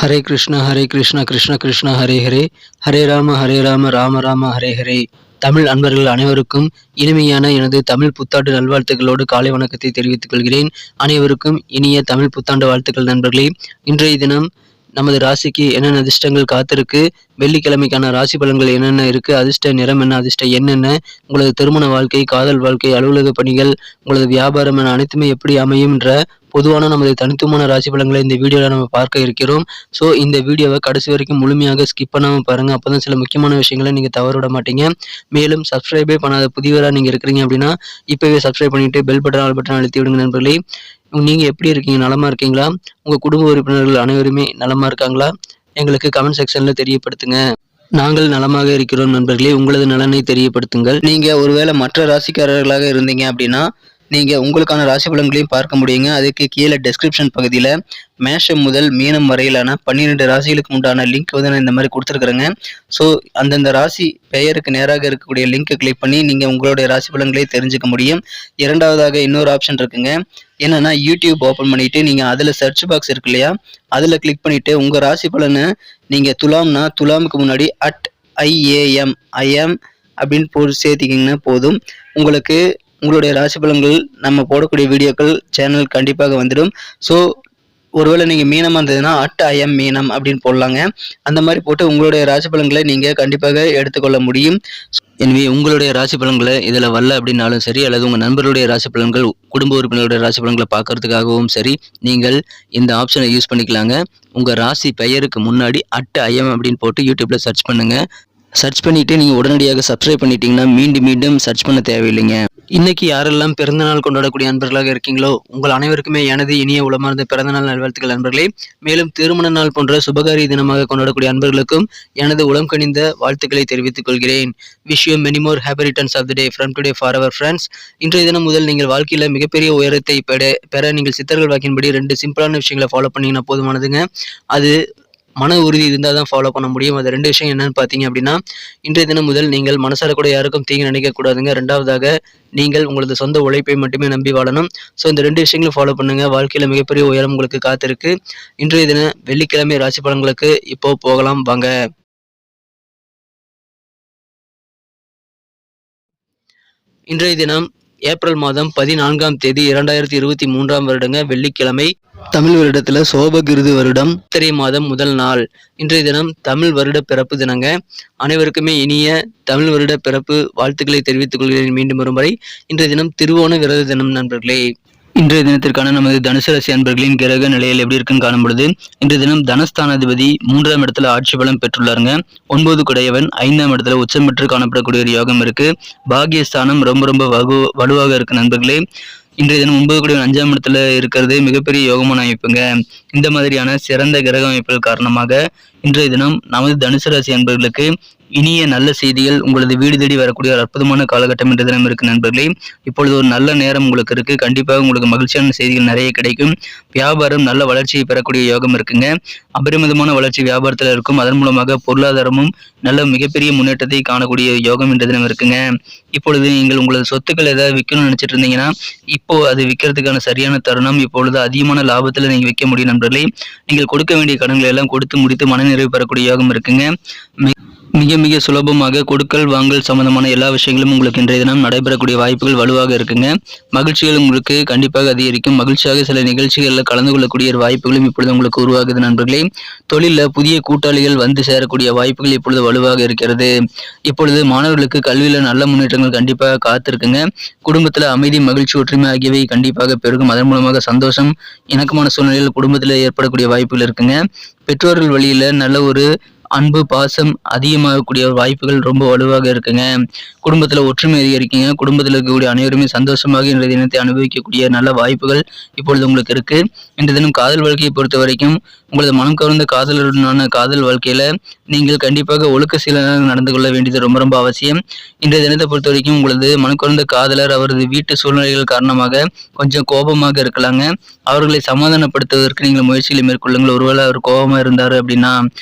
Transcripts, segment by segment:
ஹரே கிருஷ்ணா கிருஷ்ண கிருஷ்ணா ஹரே ஹரே, ஹரே ராம ராம ராம ஹரே ஹரே. தமிழ் அன்பர்கள் அனைவருக்கும் இனிமையான எனது தமிழ் புத்தாண்டு நல்வாழ்த்துக்களோடு காலை வணக்கத்தை தெரிவித்துக் கொள்கிறேன். அனைவருக்கும் இனிய தமிழ் புத்தாண்டு வாழ்த்துக்கள் நண்பர்களே. இன்றைய தினம் நமது ராசிக்கு என்னென்ன அதிர்ஷ்டங்கள் காத்திருக்கு, வெள்ளிக்கிழமைக்கான ராசி பலன்கள் என்னென்ன இருக்கு, அதிர்ஷ்ட நிறம் என்ன, அதிர்ஷ்ட என்னென்ன, உங்களது திருமண வாழ்க்கை, காதல் வாழ்க்கை, அலுவலக பணிகள், உங்களது வியாபாரம் என அனைத்துமே எப்படி அமையும் என்ற பொதுவான நமது தனித்துவமான ராசி பலன்களை இந்த வீடியோவில் நம்ம பார்க்க இருக்கிறோம். ஸோ இந்த வீடியோவை கடைசி வரைக்கும் முழுமையாக ஸ்கிப் பண்ணாமல் பாருங்கள். அப்போ தான் சில முக்கியமான விஷயங்களை நீங்கள் தவற விட மாட்டீங்க. மேலும் சப்ஸ்கிரைபே பண்ணாத புதியவராக நீங்கள் இருக்கிறீங்க அப்படின்னா இப்போவே சப்ஸ்கிரைப் பண்ணிவிட்டு பெல் பட்டன் ஆல் பட்டன் அழுத்தி விடுங்க நண்பர்களே. நீங்கள் எப்படி இருக்கீங்க, நலமாக இருக்கீங்களா? உங்கள் குடும்ப உறுப்பினர்கள் அனைவருமே நலமாக இருக்காங்களா? எங்களுக்கு கமெண்ட் செக்ஷனில் தெரியப்படுத்துங்க. நாங்கள் நலமாக இருக்கிறோம் நண்பர்களே. உங்களது நலனை தெரியப்படுத்துங்கள். நீங்கள் ஒருவேளை மற்ற ராசிக்காரர்களாக இருந்தீங்க அப்படின்னா நீங்கள் உங்களுக்கான ராசி பலன்களையும் பார்க்க முடியுங்க. அதுக்கு கீழே டெஸ்கிரிப்ஷன் பகுதியில் மேஷம் முதல் மீனம் வரையிலான 12 ராசிகளுக்கு உண்டான லிங்க் வந்து நான் இந்த மாதிரி கொடுத்துருக்குறேங்க. ஸோ அந்தந்த ராசி பெயருக்கு நேராக இருக்கக்கூடிய லிங்க்கை கிளிக் பண்ணி நீங்கள் உங்களுடைய ராசி பலன்களை தெரிஞ்சுக்க முடியும். இரண்டாவதாக இன்னொரு ஆப்ஷன் இருக்குங்க. என்னன்னா யூடியூப் ஓப்பன் பண்ணிட்டு நீங்கள் அதில் சர்ச் பாக்ஸ் இருக்கு இல்லையா, அதில் கிளிக் பண்ணிட்டு உங்கள் ராசி பலனை நீங்கள் துலாம்னா துலாமுக்கு முன்னாடி @IAM அப்படின்னு போட்டு சேர்த்திக்கிங்கன்னா போதும். உங்களுக்கு உங்களுடைய ராசி பலன்கள் நம்ம போடக்கூடிய வீடியோக்கள் சேனல் கண்டிப்பாக வந்துடும். ஸோ ஒருவேளை நீங்கள் மீனமாக இருந்ததுன்னா @IM மீனம் அப்படின்னு போடலாங்க. அந்த மாதிரி போட்டு உங்களுடைய ராசி பலன்களை நீங்கள் கண்டிப்பாக எடுத்துக்கொள்ள முடியும். எனவே உங்களுடைய ராசி பலன்களை இதில் வரல அப்படின்னாலும் சரி, அல்லது உங்கள் நண்பர்களுடைய ராசி பலன்கள், குடும்ப உறுப்பினர்களுடைய ராசி பலன்களை பார்க்கறதுக்காகவும் சரி, நீங்கள் இந்த ஆப்ஷனை யூஸ் பண்ணிக்கலாங்க. உங்கள் ராசி பெயருக்கு முன்னாடி @IM அப்படின்னு போட்டு யூடியூப்பில் சர்ச் பண்ணுங்கள். சர்ச் பண்ணிவிட்டு நீங்கள் உடனடியாக சப்ஸ்கிரைப் பண்ணிட்டீங்கன்னா மீண்டும் சர்ச் பண்ண தேவையில்லைங்க. இன்னைக்கு யாரெல்லாம் பிறந்தநாள் கொண்டாடக்கூடிய நண்பர்களாக இருக்கீங்களோ உங்கள் அனைவருக்குமே எனது இனிய உளமார்ந்த பிறந்தநாள் நல்வாழ்த்துக்கள் நண்பர்களே. மேலும் திருமண நாள் போன்ற சுபகாரிய தினமாக கொண்டாடக்கூடிய அன்பர்களுக்கும் எனது உளம் கனிந்த வாழ்த்துக்களை தெரிவித்துக் கொள்கிறேன். Wish you many more happy returns of the day from today for our friends. இன்றைய தினம் முதல் நீங்கள் வாழ்க்கையில் மிகப்பெரிய உயரத்தை பெற நீங்கள் சித்தர்கள் வாக்கின்படி 2 சிம்பிளான விஷயங்களை ஃபாலோ பண்ணீங்கன்னா போதுமானதுங்க. அது மன உறுதி இருந்தால் தான் ஃபாலோ பண்ண முடியும். அது 2 விஷயம் என்னன்னு பார்த்தீங்க அப்படின்னா, இன்றைய தினம் முதல் நீங்கள் மனசார கூட யாருக்கும் தீங்கு நினைக்கக்கூடாதுங்க. ரெண்டாவதாக நீங்கள் உங்களது சொந்த உழைப்பை மட்டுமே நம்பி வாழணும். ஸோ இந்த 2 விஷயங்களும் ஃபாலோ பண்ணுங்க. வாழ்க்கையில் மிகப்பெரிய உயரம் உங்களுக்கு காத்திருக்கு. இன்றைய தினம் வெள்ளிக்கிழமை ராசி பலன்களுக்கு இப்போ போகலாம் வாங்க. இன்றைய தினம் ஏப்ரல் மாதம் 14ஆம் தேதி 2023ஆம் வருடங்க, வெள்ளிக்கிழமை. தமிழ் வருடத்தில் சோபகிருது வருடம் சித்திரை மாதம் முதல் நாள். இன்றைய தினம் தமிழ் வருட பிறப்பு தினங்க. அனைவருக்குமே இனிய தமிழ் வருட பிறப்பு வாழ்த்துக்களை தெரிவித்துக் கொள்கிறேன் மீண்டும் ஒரு முறை. இன்றைய தினம் திருவோண விரத தினம் நண்பர்களே. இன்றைய தினத்திற்கான நமது தனுசு ராசி அன்பர்களின் கிரக நிலையில் எப்படி இருக்குன்னு காணும்பொழுது, இன்றைய தினம் தனஸ்தானாதிபதி 3ஆம் இடத்துல ஆட்சி பலம் பெற்றுள்ளாருங்க. 9 குடையவன் 5ஆம் இடத்துல உச்சம் பெற்று காணப்படக்கூடிய ஒரு யோகம் இருக்கு. பாகியஸ்தானம் ரொம்ப வலுவாக இருக்கு நண்பர்களே. இன்றைய தினம் 9 குடையவன் 5ஆம் இடத்துல இருக்கிறது மிகப்பெரிய யோகமான அமைப்புங்க. இந்த மாதிரியான சிறந்த கிரக அமைப்புகள் காரணமாக இன்றைய தினம் நமது தனுசு ராசி அன்பர்களுக்கு இனிய நல்ல செய்திகள் உங்களது வீடு தேடி வரக்கூடிய ஒரு அற்புதமான காலகட்டம் என்ற தினம் இருக்கு நண்பர்களே. இப்பொழுது ஒரு நல்ல நேரம் உங்களுக்கு இருக்கு. கண்டிப்பாக உங்களுக்கு மகிழ்ச்சியான செய்திகள் நிறைய கிடைக்கும். வியாபாரம் நல்ல வளர்ச்சியை பெறக்கூடிய யோகம் இருக்குங்க. அபரிமிதமான வளர்ச்சி வியாபாரத்தில் இருக்கும். அதன் மூலமாக பொருளாதாரமும் நல்ல மிகப்பெரிய முன்னேற்றத்தை காணக்கூடிய யோகம் என்ற தினம் இருக்குங்க. இப்பொழுது நீங்கள் உங்களது சொத்துக்கள் ஏதாவது விற்கணும்னு நினைச்சிட்டு இருந்தீங்கன்னா இப்போ அது விற்கிறதுக்கான சரியான தருணம். இப்பொழுது அதிகமான லாபத்தில் நீங்க விற்க முடியும் நண்பர்களே. நீங்கள் கொடுக்க வேண்டிய கடன்களை எல்லாம் கொடுத்து முடித்து மனநிறைவு பெறக்கூடிய யோகம் இருக்குங்க. மிக சுலபமாக கொடுக்கல் வாங்கல் சம்பந்தமான எல்லா விஷயங்களும் உங்களுக்கு இன்றைய தினம் நடைபெறக்கூடிய வாய்ப்புகள் வலுவாக இருக்குங்க. மகிழ்ச்சிகள் உங்களுக்கு கண்டிப்பாக அதிகரிக்கும். மகிழ்ச்சியாக சில நிகழ்ச்சிகளில் கலந்து கொள்ளக்கூடிய வாய்ப்புகளும் இப்பொழுது உங்களுக்கு உருவாகுது நண்பர்களே. தொழிலில் புதிய கூட்டாளிகள் வந்து சேரக்கூடிய வாய்ப்புகள் இப்பொழுது வலுவாக இருக்கிறது. இப்பொழுது மாணவர்களுக்கு கல்வியில் நல்ல முன்னேற்றங்கள் கண்டிப்பாக காத்திருக்குங்க. குடும்பத்தில் அமைதி, மகிழ்ச்சி, ஒற்றுமை ஆகியவை கண்டிப்பாக பெருகும். அதன் மூலமாக சந்தோஷம், இணக்கமான சூழ்நிலையில் குடும்பத்தில் ஏற்படக்கூடிய வாய்ப்புகள் இருக்குங்க. பெற்றோர்கள் வழியில் நல்ல ஒரு அன்பு, பாசம் அதிகமாகக்கூடிய வாய்ப்புகள் ரொம்ப வலுவாக இருக்குங்க. குடும்பத்தில் ஒற்றுமை அதிகரிக்குங்க. குடும்பத்தில் இருக்கக்கூடிய அனைவருமே சந்தோஷமாக இன்றைய தினத்தை அனுபவிக்கக்கூடிய நல்ல வாய்ப்புகள் இப்பொழுது உங்களுக்கு இருக்கு. இன்றைய தினம் காதல் வாழ்க்கையை பொறுத்த வரைக்கும் உங்களது மனம் கவர்ந்த காதலருடனான காதல் வாழ்க்கையில நீங்கள் கண்டிப்பாக ஒழுக்க சீலனாக நடந்து கொள்ள வேண்டியது ரொம்ப அவசியம். இன்றைய தினத்தை பொறுத்த வரைக்கும் உங்களது மனம் கவர்ந்த காதலர் அவரது வீட்டு சூழ்நிலைகள் காரணமாக கொஞ்சம் கோபமாக இருக்கலாங்க. அவர்களை சமாதானப்படுத்துவதற்கு நீங்கள் முயற்சிகளை மேற்கொள்ளுங்கள். ஒருவேளை அவர் கோபமா இருந்தாரு அப்படின்னா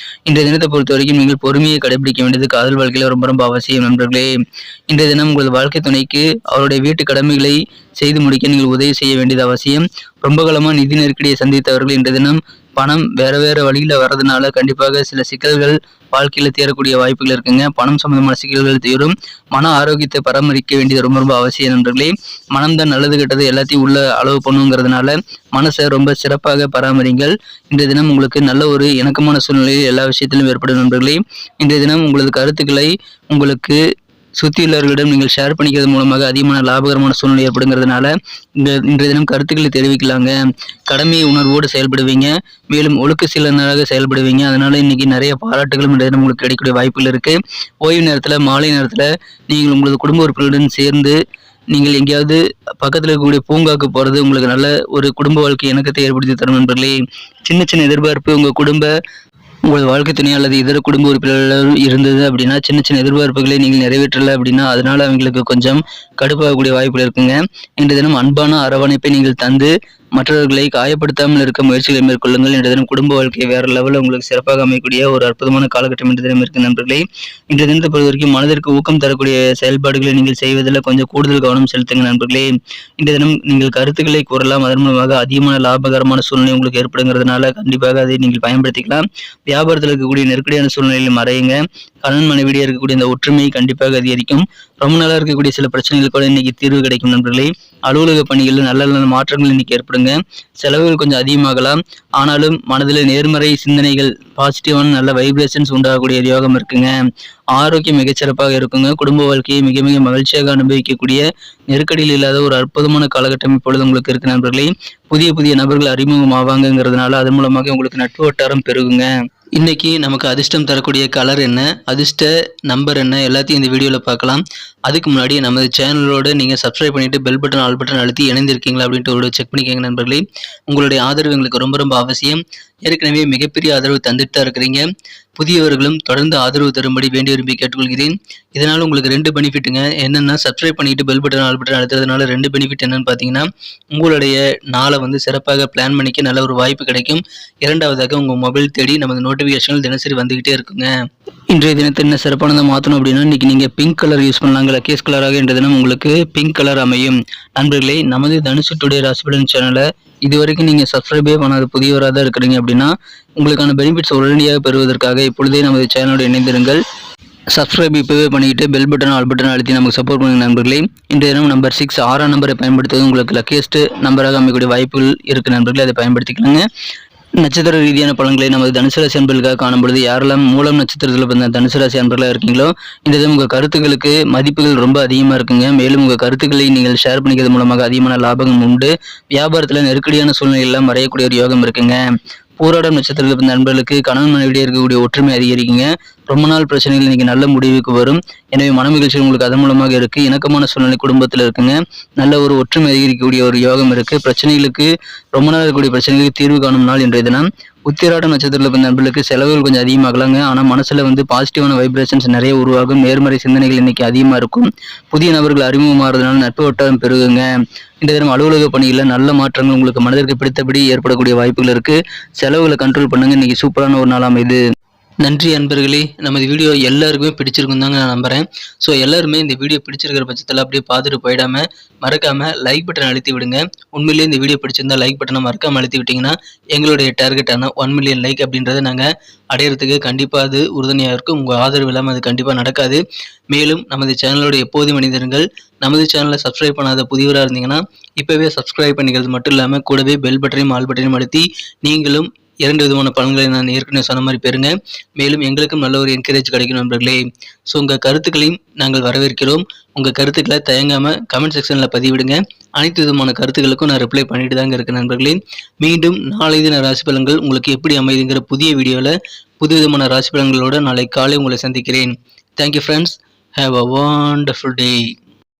இன்றைய தினத்தை பொறுத்த வரைக்கும் நீங்கள் பொறுமையை கடைபிடிக்க வேண்டியது காதல் வாழ்க்கையில ரொம்ப அவசியம் நண்பர்களே. இன்றைய தினம் உங்களது வாழ்க்கை துணைக்கு அவருடைய வீட்டு கடமைகளை செய்து முடிக்க நீங்கள் உதவி செய்ய வேண்டியது அவசியம். ரொம்ப காலமா நிதி நெருக்கடியை சந்தித்தவர்கள் இன்றைய தினம் பணம் வேற வேற வழியில வர்றதுனால கண்டிப்பாக சில சிக்கல்கள் வாழ்க்கையில தீரக்கூடிய வாய்ப்புகள் இருக்குங்க. பணம் சம்பந்தமான சிக்கல்கள் தீரும். மன ஆரோக்கியத்தை பராமரிக்க வேண்டியது ரொம்ப ரொம்ப அவசியம் நண்பர்களே. மனம் தான் நல்லது கெட்டது எல்லாத்தையும் உள்ள அளவு பண்ணுங்கிறதுனால மனசை ரொம்ப சிறப்பாக பராமரிங்கள். இன்றைய தினம் உங்களுக்கு நல்ல ஒரு இணக்கமான சூழ்நிலையில் எல்லா விஷயத்திலும் ஏற்படும் நண்பர்களே. இன்றைய தினம் உங்களது கருத்துக்களை உங்களுக்கு சுற்றியுள்ளவர்களிடம் நீங்கள் ஷேர் பண்ணிக்கிறது மூலமாக அதிகமான லாபகரமான சூழ்நிலை ஏற்படுங்கிறதுனால இன்றைய தினம் கருத்துக்களை தெரிவிக்கலாங்க. கடமை உணர்வோடு செயல்படுவீங்க. மேலும் ஒழுக்க சீலனாக செயல்படுவீங்க. அதனால இன்னைக்கு நிறைய பாராட்டுகளும் இன்றைய தினம் உங்களுக்கு கிடைக்கக்கூடிய வாய்ப்புகள் இருக்கு. ஓய்வு நேரத்தில் மாலை நேரத்தில் நீங்கள் உங்களது குடும்ப உறுப்பினர்களுடன் சேர்ந்து நீங்கள் எங்கேயாவது பக்கத்தில் இருக்கக்கூடிய பூங்காக்கு போகிறது உங்களுக்கு நல்ல ஒரு குடும்ப வாழ்க்கை இணக்கத்தை ஏற்படுத்தி தரும் நண்பர்களே. சின்ன சின்ன எதிர்பார்ப்பு உங்கள் வாழ்க்கை துணை அல்லது இதர குடும்ப உறுப்பினர்கள் இருந்தது அப்படின்னா சின்ன சின்ன எதிர்பார்ப்புகளை நீங்கள் நிறைவேற்றலை அப்படின்னா அதனால அவங்களுக்கு கொஞ்சம் கடுப்பாகக்கூடிய வாய்ப்புகள் இருக்குங்க. இன்றைய தினம் அன்பான அரவணைப்பை நீங்கள் தந்து மற்றவர்களை காயப்படுத்தாமல் இருக்க முயற்சிகளை மேற்கொள்ளுங்கள். இன்றைய தினம் குடும்ப வாழ்க்கை வேற லெவலில் உங்களுக்கு சிறப்பாக அமையக்கூடிய ஒரு அற்புதமான காலகட்டம் இன்றைய தினம் இருக்கு நண்பர்களே. இன்றைய தினத்தை பொறுத்த வரைக்கும் மனதிற்கு ஊக்கம் தரக்கூடிய செயல்பாடுகளை நீங்கள் செய்வதில் கொஞ்சம் கூடுதல் கவனம் செலுத்துங்க நண்பர்களே. இன்றைய தினம் நீங்கள் கருத்துக்களை கூறலாம். அதன் மூலமாக அதிகமான லாபகரமான சூழ்நிலை உங்களுக்கு ஏற்படுங்கிறதுனால கண்டிப்பாக அதை நீங்கள் பயன்படுத்திக்கலாம். வியாபாரத்தில் இருக்கக்கூடிய நெருக்கடியான சூழ்நிலையில் மறையுங்க. கணவன் மனைவிடையே இருக்கக்கூடிய இந்த ஒற்றுமை கண்டிப்பாக அதிகரிக்கும். ரொம்ப நாளாக இருக்கக்கூடிய சில பிரச்சனைகள் கூட இன்னைக்கு தீர்வு கிடைக்கும் நண்பர்களே. அலுவலக பணிகளில் நல்ல நல்ல மாற்றங்கள் இன்னைக்கு ஏற்படுங்க. செலவுகள் கொஞ்சம் அதிகமாகலாம். ஆனாலும் மனதில் நேர்மறை சிந்தனைகள் பாசிட்டிவான நல்ல வைப்ரேஷன்ஸ் உண்டாகக்கூடிய யோகம் இருக்குங்க. ஆரோக்கியம் மிகச்சிறப்பாக இருக்குங்க. குடும்ப வாழ்க்கையை மிக மிக மகிழ்ச்சியாக அனுபவிக்கக்கூடிய நெருக்கடியில் இல்லாத ஒரு அற்புதமான காலகட்டம் இப்பொழுது உங்களுக்கு இருக்கு நண்பர்களே. புதிய புதிய நபர்கள் அறிமுகம் ஆவாங்கிறதுனால அதன் மூலமாக உங்களுக்கு நட்பு வட்டாரம் பெருகுங்க. இன்னைக்கு நமக்கு அதிர்ஷ்டம் தரக்கூடிய கலர் என்ன, அதிர்ஷ்ட நம்பர் என்ன எல்லாத்தையும் இந்த வீடியோவில் பார்க்கலாம். அதுக்கு முன்னாடி நமது சேனலோட நீங்கள் சப்ஸ்கிரைப் பண்ணிட்டு பெல் பட்டன் ஆல் பட்டன் அழுத்தி இணைந்திருக்கீங்களா அப்படின்ட்டு ஒரு செக் பண்ணிக்கோங்க நண்பர்களே. உங்களுடைய ஆதரவு எங்களுக்கு ரொம்ப ரொம்ப அவசியம். ஏற்கனவே மிகப்பெரிய ஆதரவு தந்துட்டு தான் இருக்கிறீங்க. புதியவர்களும் தொடர்ந்து ஆதரவு தரும்படி வேண்டி விரும்பி கேட்டுக்கொள்கிறேன். இதனால் உங்களுக்கு 2 பெனிஃபிட்டுங்க. என்னென்னா சப்ஸ்கிரைப் பண்ணிட்டு பெல் பட்டன் ஆல் பட்டன் அழுத்துறதுனால 2 பெனிஃபிட் என்னன்னு பார்த்தீங்கன்னா உங்களுடைய நாளை சிறப்பாக பிளான் பண்ணிக்க நல்ல ஒரு வாய்ப்பு கிடைக்கும். இரண்டாவதாக உங்கள் மொபைல் தேடி நமது நோட்டிஃபிகேஷன்கள் தினசரி வந்துகிட்டே இருக்குங்க. இன்றைய தினத்தை என்ன சிறப்பானதாக மாற்றணும் அப்படின்னா இன்றைக்கி நீங்கள் பிங்க் கலர் யூஸ் பண்ணலாங்க. லக்கேஸ் கலராக இன்றைய தினம் உங்களுக்கு பிங்க் கலர் அமையும். நண்பர்களே, நமது தனுசு டுடே ராசிபலன் சேனலை இது வரைக்கும் நீங்கள் சப்ஸ்கிரைபே பண்ணாத புதியவராக தான் இருக்கிறீங்க அப்படின்னா உங்களுக்கான பெனிஃபிட்ஸ் உடனடியாக பெறுவதற்காக இப்பொழுதே நமது சேனலோடு இணைந்திருங்கள். சப்ஸ்கிரைப் இப்போவே பண்ணிக்கிட்டு பெல் பட்டன் ஆல் பட்டன் அழுத்தி நமக்கு சப்போர்ட் பண்ணுங்க நண்பர்களே. இன்றைய தினம் நம்பர் 6 6ஆம் நம்பரை பயன்படுத்துவது உங்களுக்கு லக்கியஸ்ட் நம்பராக அமைக்கக்கூடிய வாய்ப்புகள் இருக்குது நண்பர்களே. அதை பயன்படுத்திக்கலாங்க. நட்சத்திர ரீதியான பலன்களை நமது தனுசு ராசி அன்பர்களுக்காக காணும்பொழுது யாரெல்லாம் மூலம் நட்சத்திரத்தில் பிறந்த தனுசு ராசி அன்பர்களாக இருக்கீங்களோ இந்த தினம் உங்கள் கருத்துக்களுக்கு மதிப்புகள் ரொம்ப அதிகமாக இருக்குங்க. மேலும் உங்கள் கருத்துக்களை நீங்கள் ஷேர் பண்ணிக்கிறது மூலமாக அதிகமான லாபம் உண்டு. வியாபாரத்தில் நெருக்கடியான சூழ்நிலையெல்லாம் மறையக்கூடிய ஒரு யோகம் இருக்குங்க. போராடம் நட்சத்திரத்தில் பிறந்த நண்பர்களுக்கு கணவன் மனைவிடையே இருக்கக்கூடிய ஒற்றுமை அதிகரிக்குங்க. ரொம்ப நாள் பிரச்சனைகள் இன்னைக்கு நல்ல முடிவுக்கு வரும். எனவே மனமகிழ்ச்சி உங்களுக்கு அதன் மூலமாக இருக்கு. இணக்கமான சூழ்நிலை குடும்பத்தில் இருக்குங்க. நல்ல ஒரு ஒற்றுமை அதிகரிக்கக்கூடிய ஒரு யோகம் இருக்கு. பிரச்சனைகளுக்கு ரொம்ப நாள் இருக்கக்கூடிய பிரச்சனைகளுக்கு தீர்வு காணும் நாள் இன்றைய தினம். உத்திராடம் நட்சத்திரத்தில் பிறந்த நண்பர்களுக்கு செலவுகள் கொஞ்சம் அதிகமாகலாங்க. ஆனால் மனசுல பாசிட்டிவான வைப்ரேஷன்ஸ் நிறைய உருவாகும். நேர்மறை சிந்தனைகள் இன்னைக்கு அதிகமாக இருக்கும். புதிய நபர்கள் அறிமுகமாகிறதுனால நட்பு வட்டாரம் பெருகுங்க. இந்த தினம் அலுவலக பணியில் நல்ல மாற்றங்கள் உங்களுக்கு மனதிற்கு பிடித்தபடி ஏற்படக்கூடிய வாய்ப்புகள் இருக்கு. செலவுகளை கண்ட்ரோல் பண்ணுங்க. இன்னைக்கு சூப்பரான ஒரு நாள் அமைது. நன்றி அன்பர்களே. நமது வீடியோ எல்லாருக்குமே பிடிச்சிருக்கும் தாங்க நான் நம்புகிறேன். ஸோ எல்லாருமே இந்த வீடியோ பிடிச்சிருக்கிற பட்சத்தில் அப்படியே பார்த்துட்டு போயிடாமல் மறக்காமல் லைக் பட்டன் அழுத்தி விடுங்க. உண்மையிலேயே இந்த வீடியோ பிடிச்சிருந்தா லைக் பட்டனை மறக்காமல் அழுத்தி விட்டிங்கன்னா எங்களுடைய டார்கெட்டான 1 மில்லியன் லைக் அப்படின்றத நாங்கள் அடையிறதுக்கு கண்டிப்பாக அது உறுதுணையாக இருக்கும். உங்கள் ஆதரவு இல்லாமல் அது கண்டிப்பாக நடக்காது. மேலும் நமது சேனலோட எப்போதும் மனிதர்கள் நமது சேனலை சப்ஸ்கிரைப் பண்ணாத புதியவராக இருந்தீங்கன்னா இப்போவே சப்ஸ்கிரைப் பண்ணிக்கிறது மட்டும் இல்லாமல் கூடவே பெல் பட்டனையும் ஆல் பட்டனையும் அழுத்தி நீங்களும் 2 விதமான பலன்களை நான் ஏற்கனவே சொன்ன மாதிரி பெறுங்க. மேலும் எங்களுக்கும் நல்ல ஒரு என்கரேஜ் கிடைக்கும் நண்பர்களே. ஸோ உங்கள் கருத்துக்களையும் நாங்கள் வரவேற்கிறோம். உங்கள் கருத்துக்களை தயங்காமல் கமெண்ட் செக்ஷனில் பதிவிடுங்க. அனைத்து விதமான கருத்துக்களுக்கும் நான் ரிப்ளை பண்ணிட்டு தாங்க இருக்கேன் நண்பர்களே. மீண்டும் நாளை தின ராசி பலன்கள் உங்களுக்கு எப்படி அமைதுங்கிற புதிய வீடியோவில் புது விதமான ராசி பலன்களோடு நாளை காலை உங்களை சந்திக்கிறேன். Thank you friends. Have a wonderful day.